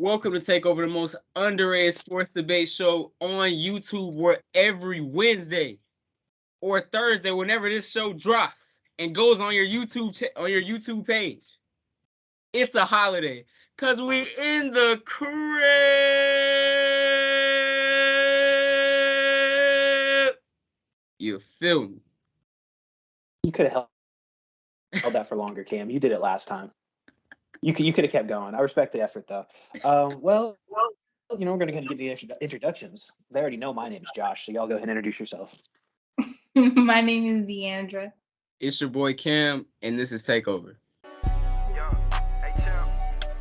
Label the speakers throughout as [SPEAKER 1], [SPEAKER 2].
[SPEAKER 1] Welcome to Takeover, the most underrated sports debate show on YouTube, where every Wednesday or Thursday, whenever this show drops and goes on your YouTube page, it's a holiday because we in the crib. You feel me?
[SPEAKER 2] You could have held that for longer, Cam. You did it last time. You could have kept going. I respect the effort, though. We're going to get the introductions. They already know my name's Josh, so y'all go ahead and introduce yourself.
[SPEAKER 3] My name is Deandra.
[SPEAKER 1] It's your boy Cam, and this is Takeover.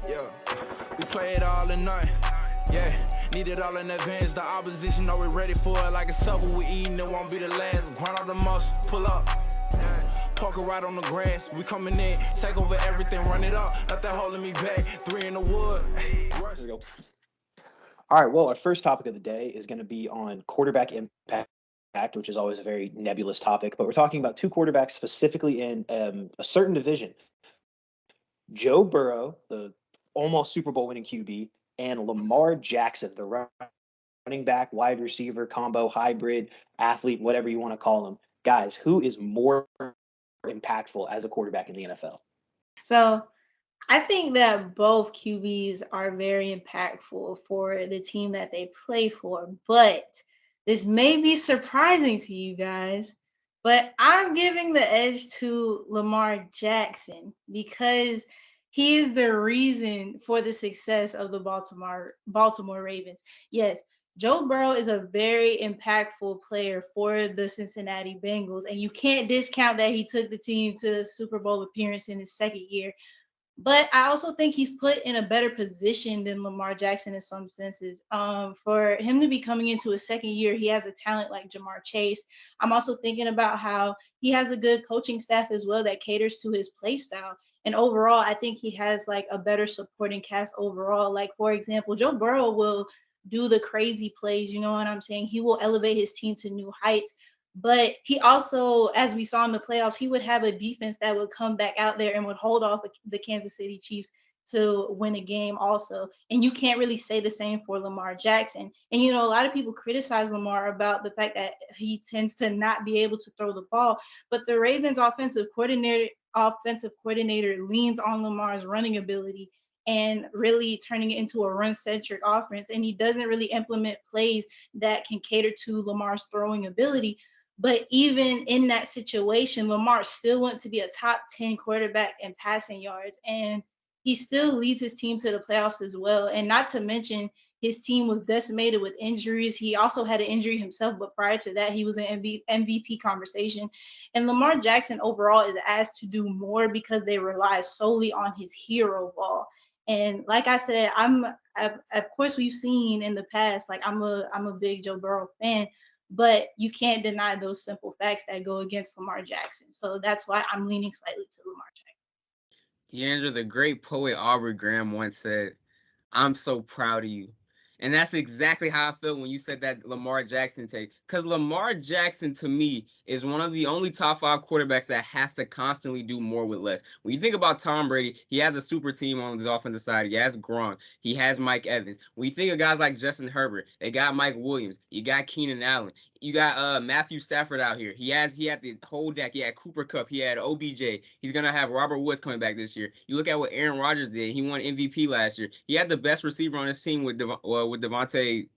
[SPEAKER 4] Yeah, we play it all in night. Yeah, need it all in advance. The opposition know we're ready for it. Like a supper we eating, it won't be the last. Grind all the muscle, pull up. Parker right on the grass. We coming in, take over everything, run it up. Nothing holding me back. 3 in the wood.
[SPEAKER 2] Here we go. All right, well, our first topic of the day is going to be on quarterback impact, which is always a very nebulous topic. But we're talking about two quarterbacks specifically in a certain division. Joe Burrow, the almost Super Bowl winning QB, and Lamar Jackson, the running back, wide receiver, combo, hybrid, athlete, whatever you want to call him. Guys, who is more impactful as a quarterback in the NFL?
[SPEAKER 3] So I think that both QBs are very impactful for the team that they play for, but this may be surprising to you guys, but I'm giving the edge to Lamar Jackson because he is the reason for the success of the Baltimore Ravens. Yes, Joe Burrow is a very impactful player for the Cincinnati Bengals, and you can't discount that he took the team to a Super Bowl appearance in his second year. But I also think he's put in a better position than Lamar Jackson in some senses. For him to be coming into his second year, he has a talent like Jamar Chase. I'm also thinking about how he has a good coaching staff as well that caters to his play style. And overall, I think he has like a better supporting cast overall. Like, for example, Joe Burrow will do the crazy plays. You know what I'm saying? He will elevate his team to new heights. But he also, as we saw in the playoffs, he would have a defense that would come back out there and would hold off the Kansas City Chiefs to win a game also. And you can't really say the same for Lamar Jackson. And, you know, a lot of people criticize Lamar about the fact that he tends to not be able to throw the ball. But the Ravens offensive coordinator leans on Lamar's running ability and really turning it into a run-centric offense. And he doesn't really implement plays that can cater to Lamar's throwing ability. But even in that situation, Lamar still went to be a top 10 quarterback in passing yards. And he still leads his team to the playoffs as well. And not to mention, his team was decimated with injuries. He also had an injury himself, but prior to that, he was in MVP conversation. And Lamar Jackson overall is asked to do more because they rely solely on his hero ball. And like I said, of course we've seen in the past, like I'm a big Joe Burrow fan, but you can't deny those simple facts that go against Lamar Jackson. So that's why I'm leaning slightly to Lamar Jackson.
[SPEAKER 1] Deandra, the great poet Aubrey Graham once said, "I'm so proud of you." And that's exactly how I felt when you said that Lamar Jackson take. Because Lamar Jackson, to me, is one of the only top 5 quarterbacks that has to constantly do more with less. When you think about Tom Brady, he has a super team on his offensive side. He has Gronk. He has Mike Evans. When you think of guys like Justin Herbert, they got Mike Williams. You got Keenan Allen. You got Matthew Stafford out here. He had the whole deck. He had Cooper Kupp. He had OBJ. He's gonna have Robert Woods coming back this year. You look at what Aaron Rodgers did. He won MVP last year. He had the best receiver on his team with Devontae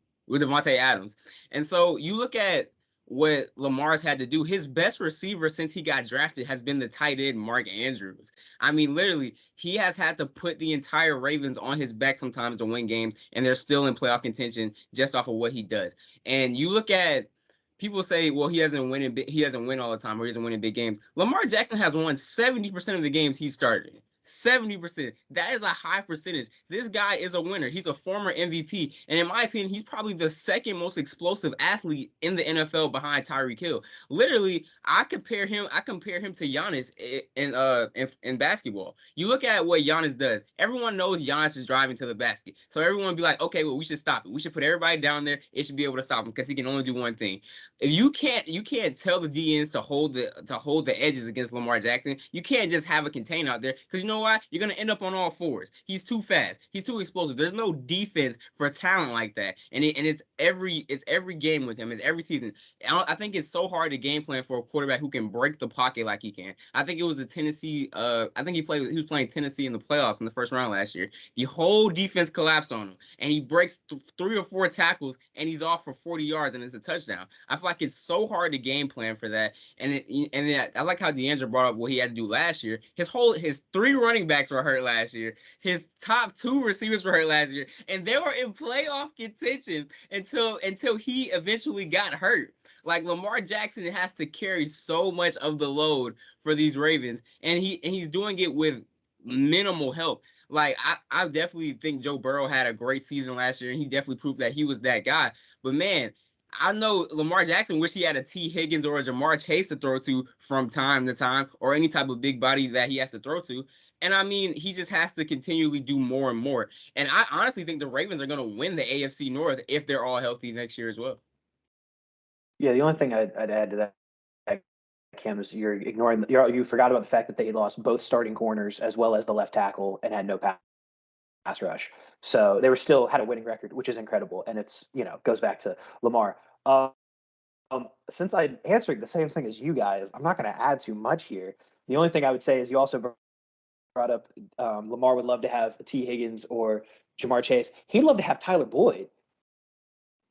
[SPEAKER 1] Adams. And so you look at what Lamar's had to do. His best receiver since he got drafted has been the tight end Mark Andrews. I mean, literally, he has had to put the entire Ravens on his back sometimes to win games, and they're still in playoff contention just off of what he does. And you look at people say, well, he doesn't win all the time, or he doesn't win in big games. Lamar Jackson has won 70% of the games he started. 70%. That is a high percentage. This guy is a winner. He's a former MVP. And in my opinion, he's probably the second most explosive athlete in the NFL behind Tyreek Hill. Literally, I compare him to Giannis in basketball. You look at what Giannis does. Everyone knows Giannis is driving to the basket. So everyone will be like, okay, well, we should stop it. We should put everybody down there. It should be able to stop him because he can only do one thing. If you can't tell the DNs to hold the edges against Lamar Jackson. You can't just have a contain out there because know why? You're gonna end up on all fours. He's too fast. He's too explosive. There's no defense for talent like that, and it's every game with him. It's every season. I think it's so hard to game plan for a quarterback who can break the pocket like he can. I think it was the Tennessee. I think he was playing Tennessee in the playoffs in the first round last year. The whole defense collapsed on him, and he breaks 3 or 4 tackles, and he's off for 40 yards, and it's a touchdown. I feel like it's so hard to game plan for that. I like how DeAndre brought up what he had to do last year. His 3 running backs were hurt last year. His top 2 receivers were hurt last year, and they were in playoff contention until he eventually got hurt. Like Lamar Jackson has to carry so much of the load for these Ravens, and he's doing it with minimal help. Like I definitely think Joe Burrow had a great season last year, and he definitely proved that he was that guy. But man, I know Lamar Jackson wish he had a T. Higgins or a Jamar Chase to throw to from time to time, or any type of big body that he has to throw to. And I mean, he just has to continually do more and more. And I honestly think the Ravens are going to win the AFC North if they're all healthy next year as well.
[SPEAKER 2] Yeah, the only thing I'd add to that, Cam, is you forgot about the fact that they lost both starting corners as well as the left tackle and had no pass rush. So they were still had a winning record, which is incredible. And it's, goes back to Lamar. Since I'm answering the same thing as you guys, I'm not going to add too much here. The only thing I would say is you also brought up Lamar would love to have T. Higgins or Jamar Chase. He'd love to have Tyler Boyd,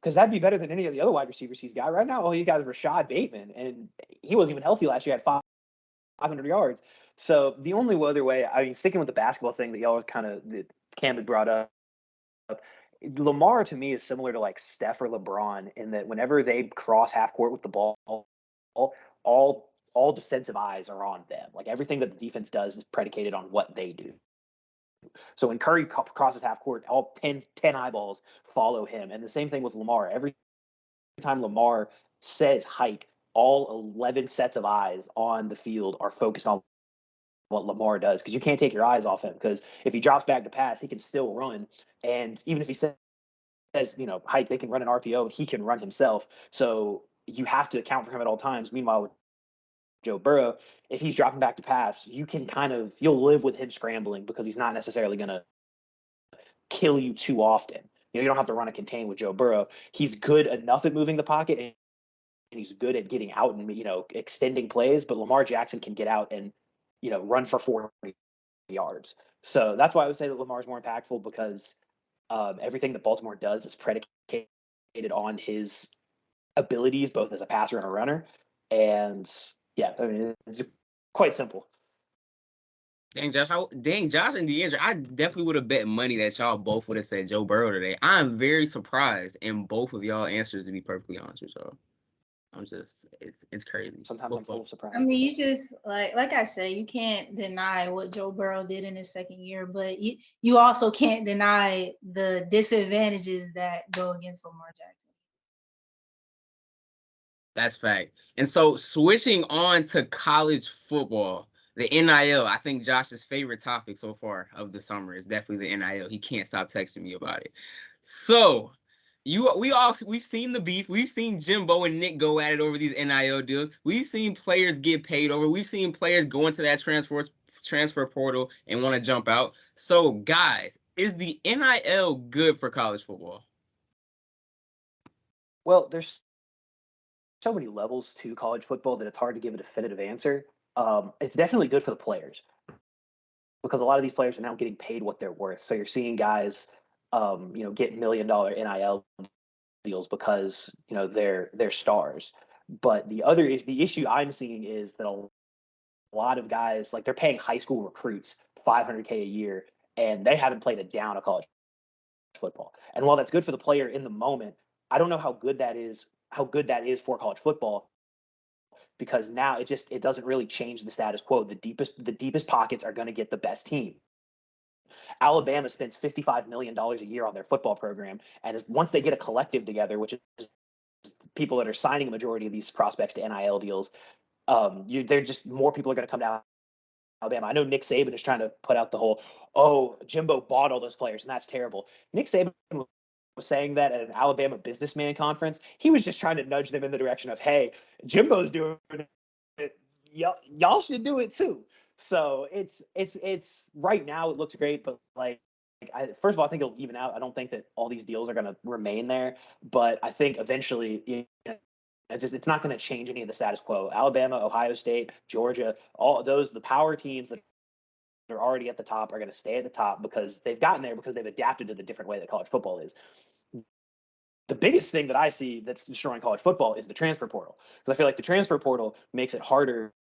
[SPEAKER 2] because that'd be better than any of the other wide receivers he's got right now. All he got is Rashad Bateman, and he wasn't even healthy last year. Had 500 yards. So the only other way, I mean, sticking with the basketball thing that y'all that Cam had brought up, Lamar to me is similar to like Steph or LeBron in that whenever they cross half court with the ball, all defensive eyes are on them. Like everything that the defense does is predicated on what they do. So when Curry crosses half court, all 10 eyeballs follow him. And the same thing with Lamar. Every time Lamar says hike, all 11 sets of eyes on the field are focused on what Lamar does, because you can't take your eyes off him, because if he drops back to pass, he can still run. And even if he says, hike, they can run an RPO, and he can run himself. So you have to account for him at all times. Meanwhile, with Joe Burrow, if he's dropping back to pass, you'll live with him scrambling, because he's not necessarily going to kill you too often. You don't have to run a contain with Joe Burrow. He's good enough at moving the pocket, and he's good at getting out and extending plays. But Lamar Jackson can get out and run for 40 yards. So that's why I would say that Lamar's more impactful, because everything that Baltimore does is predicated on his abilities, both as a passer and a runner. And yeah, I mean, it's quite simple.
[SPEAKER 1] Dang, Josh and DeAndre, I definitely would have bet money that y'all both would have said Joe Burrow today. I'm very surprised in both of y'all answers, to be perfectly honest with y'all. I'm just, it's crazy.
[SPEAKER 2] Sometimes I'm full of surprise.
[SPEAKER 3] I mean, you just like I said, you can't deny what Joe Burrow did in his second year, but you also can't deny the disadvantages that go against Lamar Jackson.
[SPEAKER 1] That's fact. And so switching on to college football, the NIL, I think Josh's favorite topic so far of the summer is definitely the NIL. He can't stop texting me about it. So we've seen the beef. We've seen Jimbo and Nick go at it over these NIL deals. We've seen players get paid over. We've seen players go into that transfer portal and want to jump out. So guys, is the NIL good for college football?
[SPEAKER 2] Well, there's so many levels to college football that it's hard to give a definitive answer. It's definitely good for the players, because a lot of these players are now getting paid what they're worth. So you're seeing guys, get $1 million NIL deals because they're stars. But the issue I'm seeing is that a lot of guys, like, they're paying high school recruits $500K a year, and they haven't played a down of college football. And while that's good for the player in the moment, I don't know how good that is for college football, because now it doesn't really change the status quo. The deepest pockets are going to get the best team. Alabama spends $55 million a year on their football program, and once they get a collective together, which is people that are signing a majority of these prospects to NIL deals, they're just more people are going to come down Alabama. I know Nick Saban is trying to put out the whole, Jimbo bought all those players, and that's terrible. Nick Saban was saying that at an Alabama businessman conference. He was just trying to nudge them in the direction of, hey, Jimbo's doing it. Y'all should do it too. So it's right now it looks great, but like first of all, I think it'll even out. I don't think that all these deals are going to remain there, but I think eventually, it's not going to change any of the status quo. Alabama, Ohio State, Georgia, all those the power teams that are already at the top are going to stay at the top because they've gotten there because they've adapted to the different way that college football is. The biggest thing that I see that's destroying college football is the transfer portal, because I feel like the transfer portal makes it harder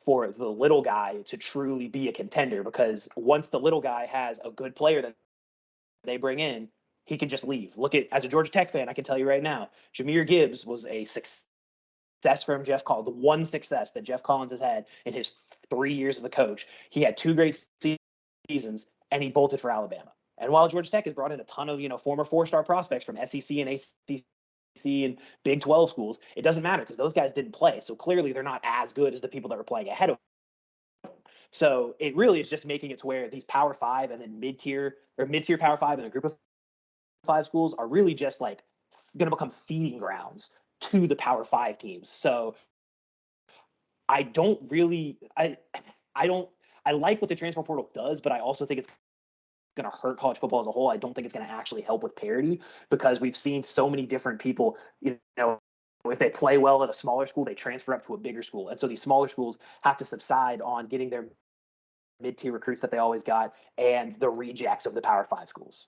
[SPEAKER 2] for the little guy to truly be a contender, because once the little guy has a good player that they bring in, he can just leave. Look at, as a Georgia Tech fan, I can tell you right now, Jahmyr Gibbs was a success from Jeff Collins, the one success that Jeff Collins has had in his 3 years as a coach. He had 2 great seasons, and he bolted for Alabama. And while Georgia Tech has brought in a ton of former 4-star prospects from SEC and ACC and Big 12 schools, it doesn't matter because those guys didn't play. So clearly they're not as good as the people that were playing ahead of them. So it really is just making it to where these Power 5 and then mid-tier Power 5 and a group of 5 schools are really just like going to become feeding grounds to the Power 5 teams. So I don't really I don't I like what the transfer portal does, but I also think it's going to hurt college football as a whole. I don't think it's going to actually help with parity, because we've seen so many different people, if they play well at a smaller school, they transfer up to a bigger school. And so these smaller schools have to subside on getting their mid-tier recruits that they always got and the rejects of the Power 5 schools.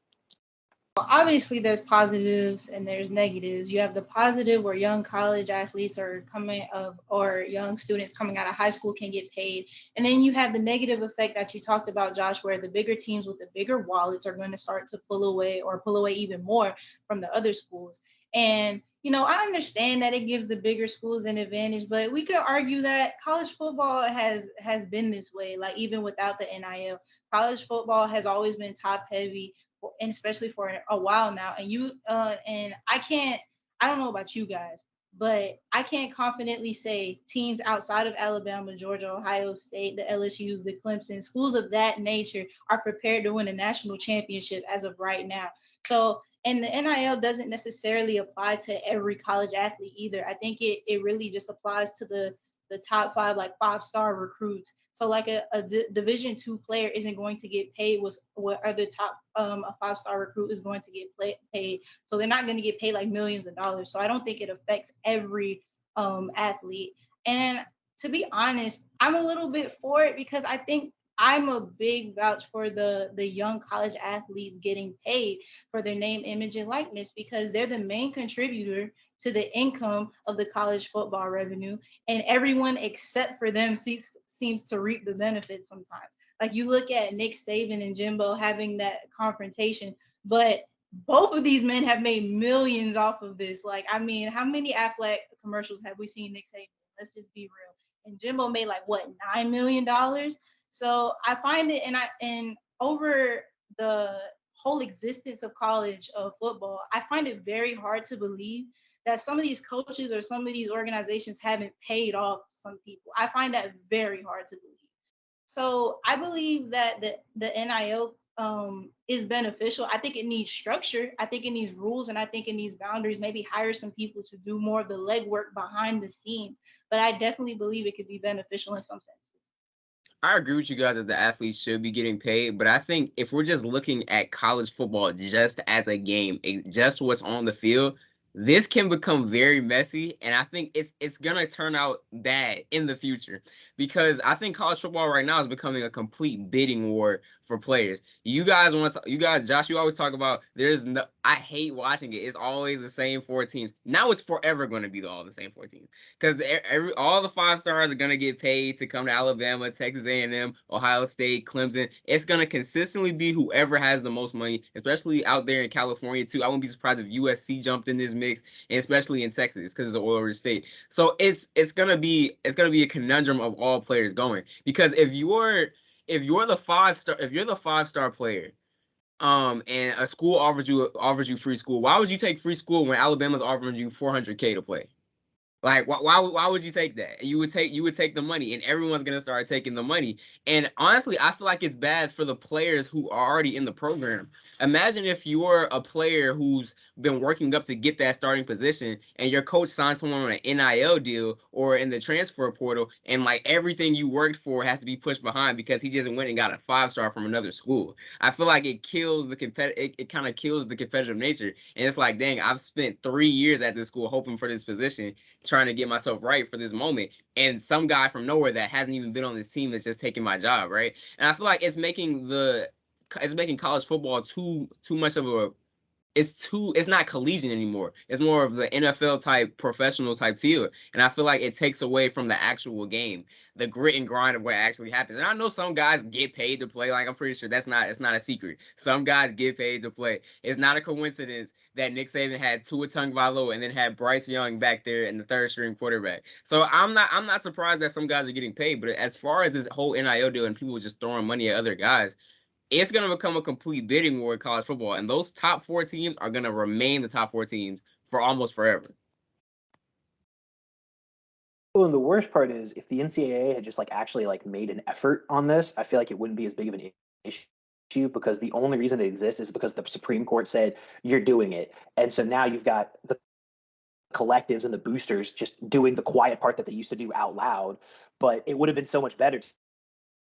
[SPEAKER 3] Obviously there's positives and there's negatives. You have the positive where young college athletes are coming of, or young students coming out of high school can get paid. And then you have the negative effect that you talked about, Josh, where the bigger teams with the bigger wallets are going to start to pull away even more from the other schools. And I understand that it gives the bigger schools an advantage, but we could argue that college football has been this way. Like, even without the NIL, college football has always been top heavy, and especially for a while now. And I don't know about you guys, but I can't confidently say teams outside of Alabama, Georgia, Ohio State, the LSUs, the Clemson, schools of that nature are prepared to win a national championship as of right now. So, and the NIL doesn't necessarily apply to every college athlete either. I think it really just applies to the top 5, like 5-star recruits. So like a Division II player isn't going to get paid what other top a 5-star recruit is going to get paid. So they're not going to get paid like millions of dollars. So I don't think it affects every athlete. And to be honest, I'm a little bit for it, because I think I'm a big vouch for the young college athletes getting paid for their name, image, and likeness, because they're the main contributor to the income of the college football revenue, and everyone except for them seems to reap the benefits sometimes. Like, you look at Nick Saban and Jimbo having that confrontation, but both of these men have made millions off of this. Like, I mean, how many Aflac commercials have we seen Nick Saban? Let's just be real. And Jimbo made like what, $9 million. So I find it, and over the whole existence of college football, I find it very hard to believe that some of these coaches or some of these organizations haven't paid off some people. I find that very hard to believe. So I believe that the NIL is beneficial. I think it needs structure. I think it needs rules, and I think it needs boundaries. Maybe hire some people to do more of the legwork behind the scenes. But I definitely believe it could be beneficial in some senses.
[SPEAKER 1] I agree with you guys that the athletes should be getting paid, but I think if we're just looking at college football just as a game, just what's on the field, this can become very messy, and I think it's gonna turn out bad in the future, because I think college football right now is becoming a complete bidding war for players. You guys Josh, you always talk about I hate watching it. It's always the same 4 teams. Now it's forever going to be all the same 4 teams, because all the 5 stars are going to get paid to come to Alabama, Texas A&M, Ohio State, Clemson. It's going to consistently be whoever has the most money, especially out there in California too. I wouldn't be surprised if USC jumped in this mix, and especially in Texas because it's an oil-rich state. So it's gonna be a conundrum of all players going, because if you're the 5-star player, and a school offers you free school, why would you take free school when Alabama's offering you $400K to play? Like, why would you take that? You would take the money, and everyone's gonna start taking the money. And honestly, I feel like it's bad for the players who are already in the program. Imagine if you're a player who's been working up to get that starting position, and your coach signs someone on an NIL deal or in the transfer portal, and like everything you worked for has to be pushed behind because he just went and got a 5-star from another school. I feel like it kills the it kind of kills the competitive nature. And it's like, dang, I've spent 3 years at this school hoping for this position, trying to get myself right for this moment, and some guy from nowhere that hasn't even been on this team is just taking my job, right? And I feel like it's making college football too much of a it's not collegiate anymore. It's more of the NFL type professional type feel. And I feel like it takes away from the actual game, the grit and grind of what actually happens. And I know some guys get paid to play. Like, I'm pretty sure it's not a secret. Some guys get paid to play. It's not a coincidence that Nick Saban had Tua Tagovailoa and then had Bryce Young back there in the third string quarterback. So I'm not surprised that some guys are getting paid. But as far as this whole NIL deal and people just throwing money at other guys, it's going to become a complete bidding war in college football. And those top 4 teams are going to remain the top 4 teams for almost forever.
[SPEAKER 2] Well, and the worst part is if the NCAA had just like actually like made an effort on this, I feel like it wouldn't be as big of an issue, because the only reason it exists is because the Supreme Court said you're doing it. And so now you've got the collectives and the boosters just doing the quiet part that they used to do out loud. But it would have been so much better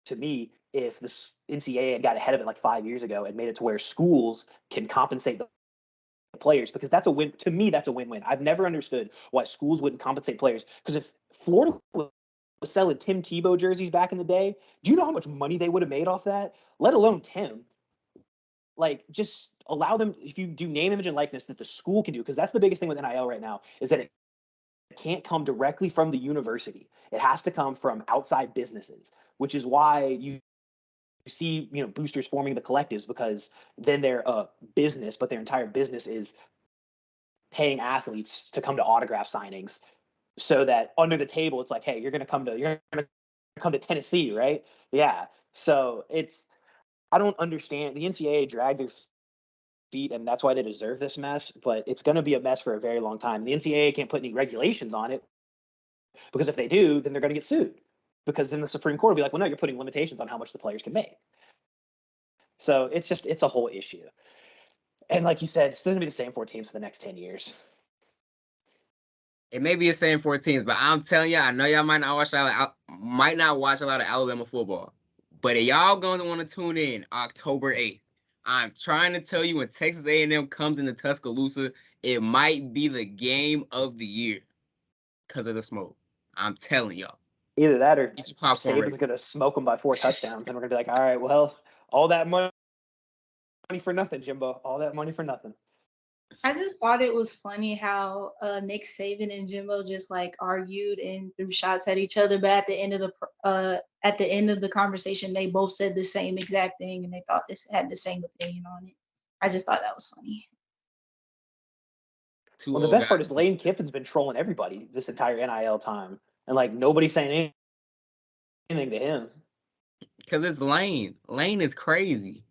[SPEAKER 2] to me if the NCAA had got ahead of it like 5 years ago and made it to where schools can compensate the players, because that's a win. To me, that's a win-win. I've never understood why schools wouldn't compensate players, because if Florida was selling Tim Tebow jerseys back in the day, do you know how much money they would have made off that? Let alone Tim. Like, just allow them, if you do name, image, and likeness that the school can do, because that's the biggest thing with NIL right now, is that it can't come directly from the university. It has to come from outside businesses, which is why you see, boosters forming the collectives, because then they're a business, but their entire business is paying athletes to come to autograph signings, so that under the table, it's like, hey, you're going to come to Tennessee, right? Yeah. So I don't understand. The NCAA dragged their feet, and that's why they deserve this mess, but it's going to be a mess for a very long time. The NCAA can't put any regulations on it, because if they do, then they're going to get sued, because then the Supreme Court will be like, well, no, you're putting limitations on how much the players can make. So it's a whole issue. And like you said, it's going to be the same 4 teams for the next 10 years.
[SPEAKER 1] It may be the same 4 teams, but I'm telling y'all, I know y'all might not watch a lot of Alabama football, but y'all going to want to tune in October 8th. I'm trying to tell you, when Texas A&M comes into Tuscaloosa, it might be the game of the year because of the smoke. I'm telling y'all.
[SPEAKER 2] Either that or
[SPEAKER 1] Saban's
[SPEAKER 2] going to smoke them by 4 touchdowns, and we're going to be like, all right, well, all that money for nothing, Jimbo. All that money for nothing.
[SPEAKER 3] I just thought it was funny how Nick Saban and Jimbo just like argued and threw shots at each other, but at the end of the conversation, they both said the same exact thing, and they thought this had the same opinion on it. I just thought that was funny.
[SPEAKER 2] Well, the best part is Lane Kiffin's been trolling everybody this entire NIL time, and like nobody's saying anything to him.
[SPEAKER 1] Because it's Lane. Lane is crazy.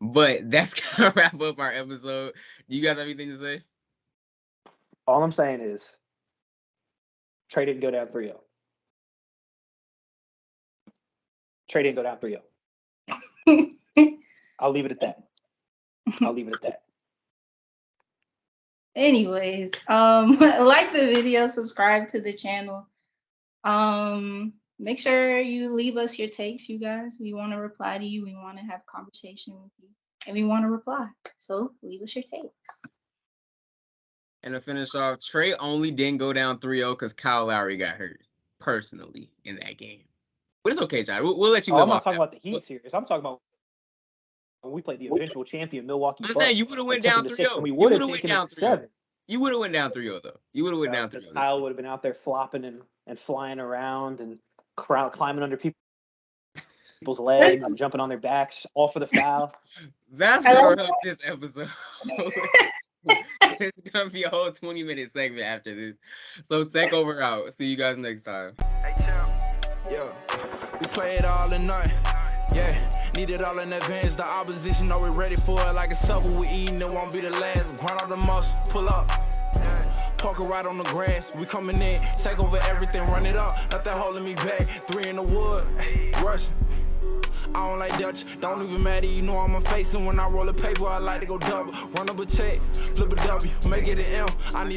[SPEAKER 1] But that's gonna wrap up our episode. Do you guys have anything to say?
[SPEAKER 2] All I'm saying is Trey didn't go down 3-0. Trey didn't go down 3-0. I'll leave it at that.
[SPEAKER 3] Anyways, like the video, subscribe to the channel. Make sure you leave us your takes, you guys. We want to reply to you. We want to have conversation with you, and we want to reply. So leave us your takes.
[SPEAKER 1] And to finish off, Trey only didn't go down 3-0 because Kyle Lowry got hurt personally in that game. But it's okay, Jai. We'll let you live.
[SPEAKER 2] I'm not talking about the Heat series. I'm talking about when we played the eventual champion Milwaukee Bucks.
[SPEAKER 1] I'm saying you would have went down 3-0.
[SPEAKER 2] We would have taken it 7.
[SPEAKER 1] You would have went down 3-0 though. You would have went down 3-0.
[SPEAKER 2] Kyle would have been out there flopping and flying around and climbing under people's legs and jumping on their backs, all for the foul.
[SPEAKER 1] That's gonna wrap up this episode. It's gonna be a whole 20-minute segment after this. So Takeover out. See you guys next time.
[SPEAKER 4] Hey, champ. Yeah, we play it all in night. Yeah, need it all in advance. The opposition know we're ready for it. Like a supper we eating, it won't be the last. Grind all the muscle, pull up. Yeah. Parker right on the grass. We coming in, take over everything, run it up. Nothing holding me back. 3 in the wood, rushing. I don't like Dutch, don't even matter, you know I'm a face. And when I roll a paper, I like to go double. Run up a check, flip a W, make it an M. I need